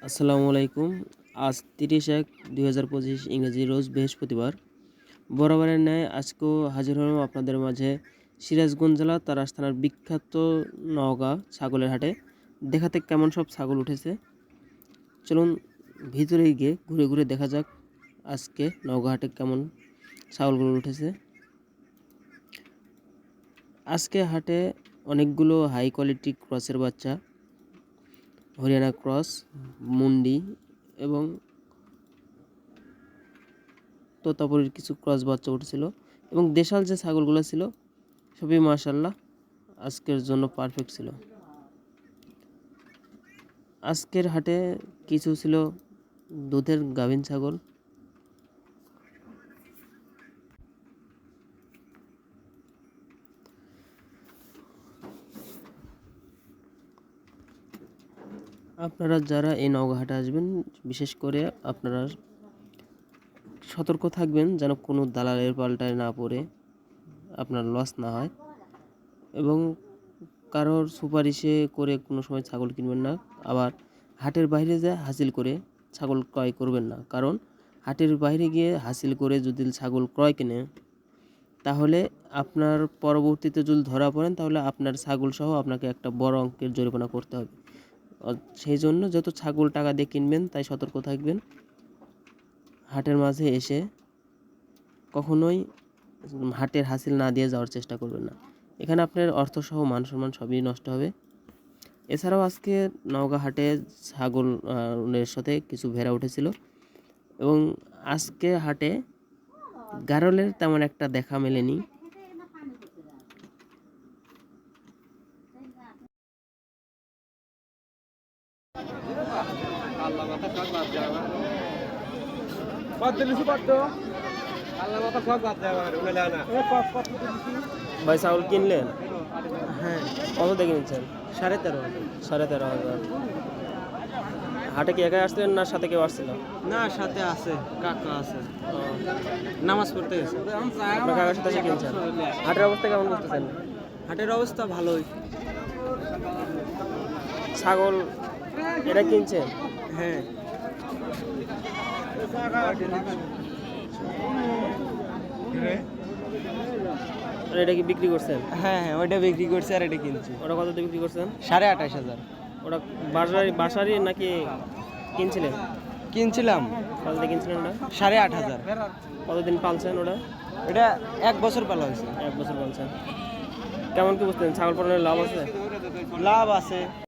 আসসালামু আলাইকুম। আজ 30/1/2025 ইংরেজি রোজ বৃহস্পতিবার। বরাবরের ন্যায় আজকেও হাজির হলাম আপনাদের মাঝে সিরাজগঞ্জ জেলা তারাস থানার বিখ্যাত নওগাঁ ছাগলের হাটে দেখাতে কেমন সব ছাগল উঠেছে। চলুন ভিতরে গিয়ে ঘুরে ঘুরে দেখা যাক আজকে নওগাঁ হাটে কেমন ছাগলগুলো উঠেছে। আজকে হাটে অনেকগুলো হাই কোয়ালিটি ক্রসের বাচ্চা, হরিয়ানা ক্রস, মুন্ডি এবং তোতাপুরির কিছু ক্রস বাচ্চা উঠেছিল এবং দেশাল যে ছাগলগুলো ছিল সবই মাশাআল্লাহ আজকের জন্য পারফেক্ট ছিল। আজকের হাটে কিছু ছিল দুধের গাভীন ছাগল। আপনারা যারা এই নওগাঁ হাটে আসবেন বিশেষ করে আপনারা সতর্ক থাকবেন যেন কোনো দালালের পাল্টায় না পড়ে আপনার লস না হয় এবং কারোর সুপারিশে করে কোনো সময় ছাগল কিনবেন না। আবার হাটের বাইরে যায় হাসিল করে ছাগল ক্রয় করবেন না, কারণ হাটের বাইরে গিয়ে হাসিল করে যদি ছাগল ক্রয় কেনে তাহলে আপনার পরবর্তীতে যদি ধরা পড়েন তাহলে আপনার ছাগল সহ আপনাকে একটা বড় অঙ্কের জরিমানা করতে হবে। সেই জন্য যত ছাগল টাকা দিয়ে কিনবেন তাই সতর্ক থাকবেন। হাটের মাঝে এসে কখনোই হাটের হাসিল না দিয়ে যাওয়ার চেষ্টা করবেন না, এখানে আপনার অর্থসহ মান সম্মান সবই নষ্ট হবে। এছাড়াও আজকে নওগাঁ হাটে ছাগলের সাথে কিছু ভেড়া উঠেছিল এবং আজকে হাটে গারলের তেমন একটা দেখা মেলেনি। ভাই ছাগল কিনলেন? হ্যাঁ, কত দিয়ে কিনছেন? 13,500। 13,500। হাটে কি একাই আসছিলেন না সাথে কেউ আসছিল? না, সাথে আছে, কাকা আছে, ও, নামাজ পড়তে গেছে। আপনার কাকার সাথে এসে কিনছেন। হাটের অবস্থা কেমন করতেছেন? হাটের অবস্থা ভালোই। ছাগল এটা কিনছেন? হ্যাঁ, আর এটা কি বিক্রি করছেন? হ্যাঁ, হ্যাঁ, ওইটা বিক্রি করছি আর এটা কিনছি। ওটা কত দিয়ে বিক্রি করছেন? 28,500 ওটা বাসারই নাকি কিনছিলেন? কিনছিলাম। কত দিয়ে কিনছিলেন ওটা? 8,500। কতদিন পালছেন ওটা? এটা 1 বছর পালা হয়েছে। 1 বছর পালছেন। কেমন কি বুঝতেন ছাগল পালনের লাভ আছে? লাভ আছে।